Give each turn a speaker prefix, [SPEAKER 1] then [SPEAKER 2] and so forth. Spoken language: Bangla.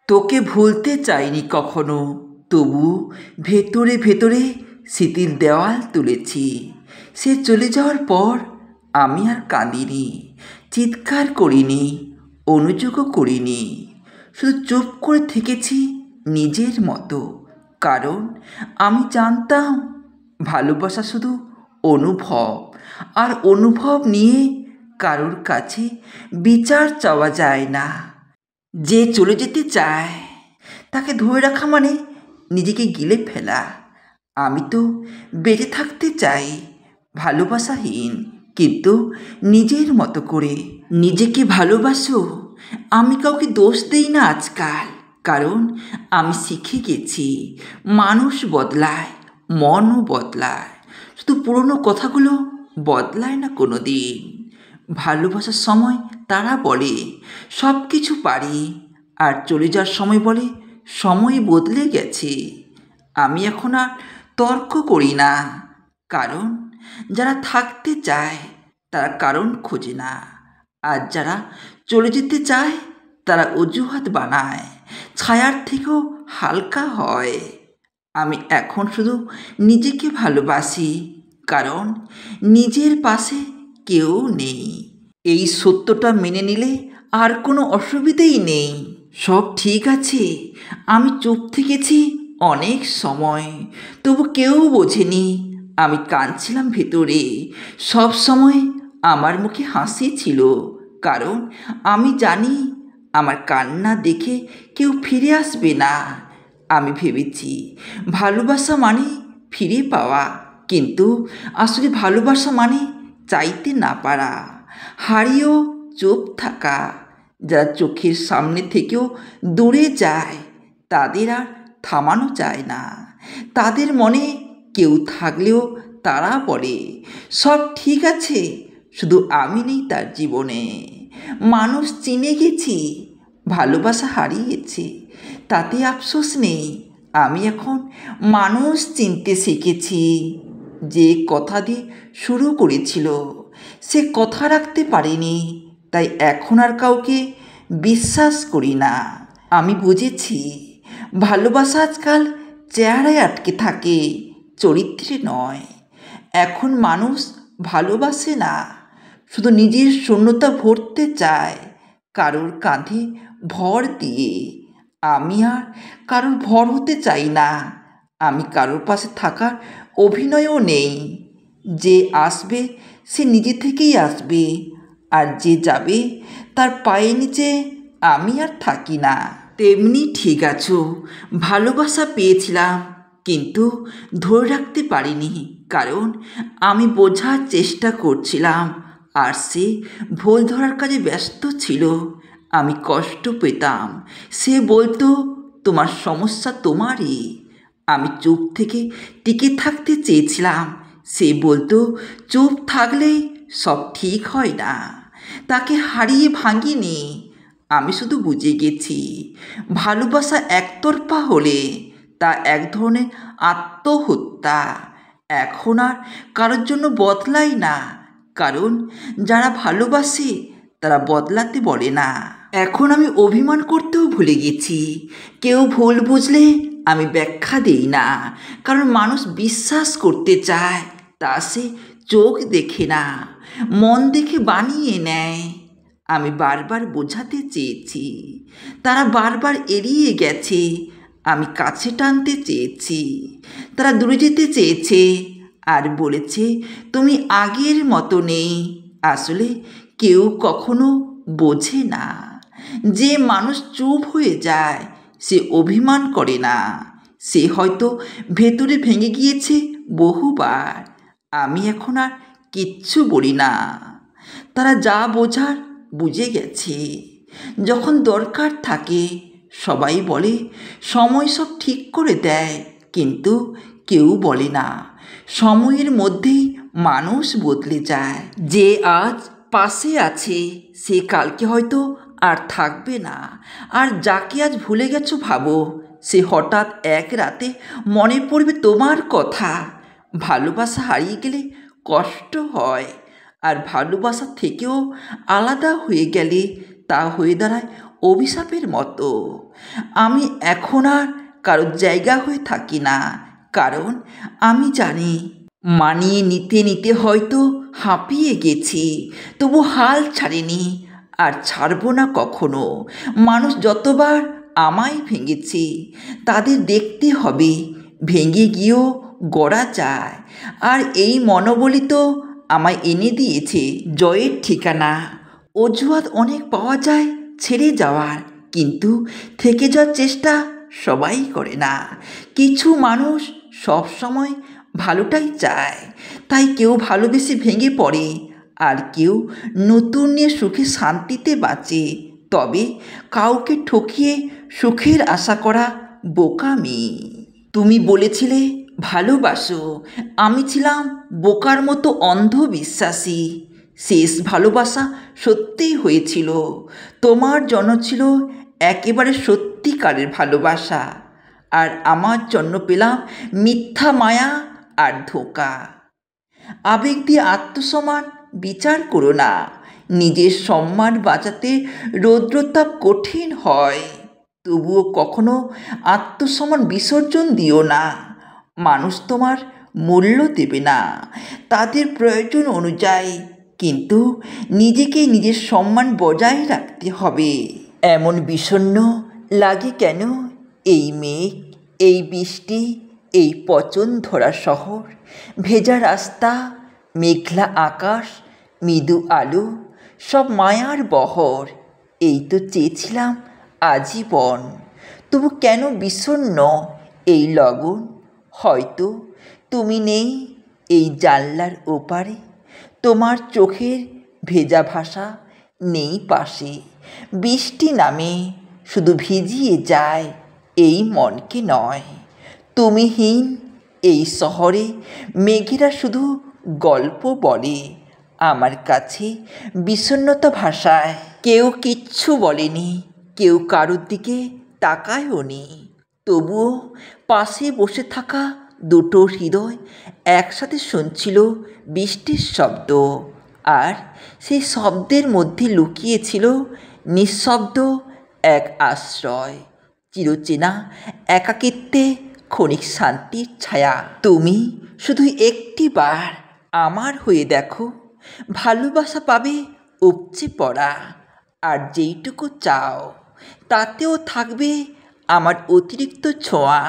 [SPEAKER 1] তোকে ভুলতে চাইনি কখনো, তবু ভেতরে ভেতরে স্মৃতির দেওয়াল তুলেছি। সে চলে যাওয়ার পর আমি আর কাঁদিনি, চিৎকার করিনি, অনুযোগও করিনি। শুধু চুপ করে থেকেছি নিজের মতো। কারণ আমি জানতাম ভালোবাসা শুধু অনুভব, আর অনুভব নিয়ে কারোর কাছে বিচার চাওয়া যায় না। যে চলে যেতে চায় তাকে ধরে রাখা মানে নিজেকে গিলে ফেলা। আমি তো বেঁচে থাকতে চাই ভালোবাসাহীন, কিন্তু নিজের মতো করে। নিজেকে ভালোবাসো। আমি কাউকে দোষ দেই না আজকাল, কারণ আমি শিখে গেছি মানুষ বদলায়, মনও বদলায়, শুধু পুরনো কথাগুলো বদলায় না কোনো দিন। ভালোবাসার সময় তারা বলে সব কিছু পারি, আর চলে যাওয়ার সময় বলে সময় বদলে গেছে। আমি এখন আর তর্ক করি না, কারণ যারা থাকতে চায় তারা কারণ খোঁজে না, আর যারা চলে যেতে চায় তারা অজুহাত বানায়, ছায়ার থেকেও হালকা হয়। আমি এখন শুধু নিজেকে ভালোবাসি, কারণ নিজের পাশে কেউ নেই। এই সত্যটা মেনে নিলে আর কোনো অসুবিধেই নেই। সব ঠিক আছে। আমি চুপ থেকেছি অনেক সময়, তবু কেউ বোঝেনি আমি কাঁদছিলাম ভেতরে। সব সময় আমার মুখে হাসি ছিল, কারণ আমি জানি আমার কান্না দেখে কেউ ফিরে আসবে না। আমি ভেবেছি ভালোবাসা মানে ফিরে পাওয়া, কিন্তু আসলে ভালোবাসা মানে চাইতে না পারা, হারিয়েও চুপ থাকা। যারা চোখের সামনে থেকেও দূরে যায় তাদের আর থামানো যায় না। তাদের মনে কেউ থাকলেও তারা বলে সব ঠিক আছে, শুধু আমি নেই তার জীবনে। মানুষ চিনে গেছি, ভালোবাসা হারিয়েছে, তাতে আফসোস নেই। আমি এখন মানুষ চিনতে শিখেছি। যে কথা দিয়ে শুরু করেছিল সে কথা রাখতে পারেনি, তাই এখন আর কাউকে বিশ্বাস করি না। আমি বুঝেছি ভালোবাসা আজকাল চেহারায় আটকে থাকে, চরিত্রে নয়। এখন মানুষ ভালোবাসে না, শুধু নিজের শূন্যতা ভরতে চায় কারোর কাঁধে ভর দিয়ে। আমি আর কারোর ভর হতে চাই না। আমি কারোর পাশে থাকার অভিনয়ও নেই। যে আসবে সে নিজে থেকেই আসবে, আর যে যাবে তার পায়ের নিচে আমি আর থাকি না। তেমনি ঠিক আছো। ভালোবাসা পেয়েছিলাম, কিন্তু ধরে রাখতে পারিনি, কারণ আমি বোঝার চেষ্টা করছিলাম আর সে ভুল ধরার কাজে ব্যস্ত ছিল। আমি কষ্ট পেতাম, সে বলতো তোমার সমস্যা তোমারই। আমি চুপ থেকে টিকে থাকতে চেয়েছিলাম, সে বলতো চুপ থাকলেই সব ঠিক হয় না। তাকে হারিয়ে ভাঙিনি, আমি শুধু বুঝে গেছি ভালোবাসা একতরফা হলে তা এক ধরনের আত্মহত্যা। এখন আর কারোর জন্য বদলাই না, কারণ যারা ভালোবাসে তারা বদলাতে বলে না। এখন আমি অভিমান করতেও ভুলে গেছি। কেউ ভুল বুঝলে আমি ব্যাখ্যা দেই না, কারণ মানুষ বিশ্বাস করতে চায় তা সে চোখ দেখে না, মন দেখে বানিয়ে নেয়। আমি বারবার বোঝাতে চেয়েছি, তারা বারবার এড়িয়ে গেছে। আমি কাছে টানতে চেয়েছি, তারা দূরে যেতে চেয়েছে আর বলেছে তুমি আগের মতো নেই। আসলে কেউ কখনো বোঝে না, যে মানুষ চুপ হয়ে যায় সে অভিমান করে না, সে হয়তো ভেতরে ভেঙে গিয়েছে বহুবার। আমি এখন আর কিচ্ছু বলি না, তারা যা বোঝার বুঝে গেছে। যখন দরকার থাকে সবাই বলে সময় সব ঠিক করে দেয়, কিন্তু কেউ বলে না সময়ের মধ্যেই মানুষ বদলে যায়। যে আজ পাশে আছে সে কালকে হয়তো আর থাকবে না, আর যাকে আজ ভুলে গেছো ভাবো সে হঠাৎ এক রাতে মনে পড়বে তোমার কথা। ভালোবাসা হারিয়ে গেলে কষ্ট হয়, আর ভালোবাসা থেকেও আলাদা হয়ে গেলে তা হয়ে দাঁড়ায় অভিশাপের মতো। আমি এখন আর কারোর জায়গা হয়ে থাকি না, কারণ আমি জানি মানিয়ে নিতে নিতে হয়তো হাঁপিয়ে গেছি, তবু হাল ছাড়িনি আর ছাড়বো না কখনো। মানুষ যতবার আমায় ভেঙেছে তাদের দেখতে হবে ভেঙে গিয়েও গড়া যায়। আর এই মনোবলই তো আমায় এনে দিয়েছে জয়ের ঠিকানা। অজুহাত অনেক পাওয়া যায় ছেড়ে যাওয়ার, কিন্তু থেকে যাওয়ার চেষ্টা সবাই করে না। কিছু মানুষ সব সময় ভালোটাই চায়, তাই কেউ ভালোবেসে ভেঙে পড়ে আর কেউ নতুন নিয়ে সুখে শান্তিতে বাঁচে। তবে কাউকে ঠকিয়ে সুখের আশা করা বোকামি। তুমি বলেছিলে ভালোবাসো, আমি ছিলাম বোকার মতো অন্ধবিশ্বাসী। শেষ ভালোবাসা সত্যিই হয়েছিল, তোমার জন্য ছিল একেবারে সত্যিকারের ভালোবাসা, আর আমার জন্য পেলাম মিথ্যা মায়া আর ধোঁকা। আবেগ দিয়ে আত্মসম্মান বিচার করো না, নিজের সম্মান বাঁচাতে রৌদ্রতাপ কঠিন হয়, তবুও কখনো আত্মসম্মান বিসর্জন দিও না। মানুষ তোমার মূল্য দেবে না তাদের প্রয়োজন অনুযায়ী, কিন্তু নিজেকে নিজের সম্মান বজায় রাখতে হবে। এমন বিষণ্ণ লাগে কেন? এই মেঘ, এই বৃষ্টি, এই পচন ধরা শহর, ভেজা রাস্তা, মেঘলা আকাশ, মৃদু আলো, সব মায়ার বহর। এই তো চেয়েছিলাম আজীবন, তবু কেন বিষণ্ণ এই লগন? হয়তো তুমি নেই এই জানলার ওপারে, তোমার চোখের ভেজা ভাষা নেই পাশে। বৃষ্টি নামে শুধু ভিজিয়ে যায় এই মনকে নয়। তুমিহীন এই শহরে মেঘেরা শুধু গল্প বলে আমার কাছে বিষণ্ণতা ভাষায়। কেউ কিচ্ছু বলেনি, কেউ কারোর দিকে তাকায়ও নি, তবুও পাশে বসে থাকা দুটো হৃদয় একসাথে শুনছিল বৃষ্টির শব্দ, আর সেই শব্দের মধ্যে লুকিয়েছিল নিঃশব্দ এক আশ্রয়, চিরচেনা একাকিত্বে ক্ষণিক শান্তির ছায়া। তুমি শুধু একটিবার আমার হয়ে দেখো, ভালোবাসা পাবে উপচে পড়া, আর যেইটুকু চাও তাতেও থাকবে আমার অতিরিক্ত ছোঁয়া।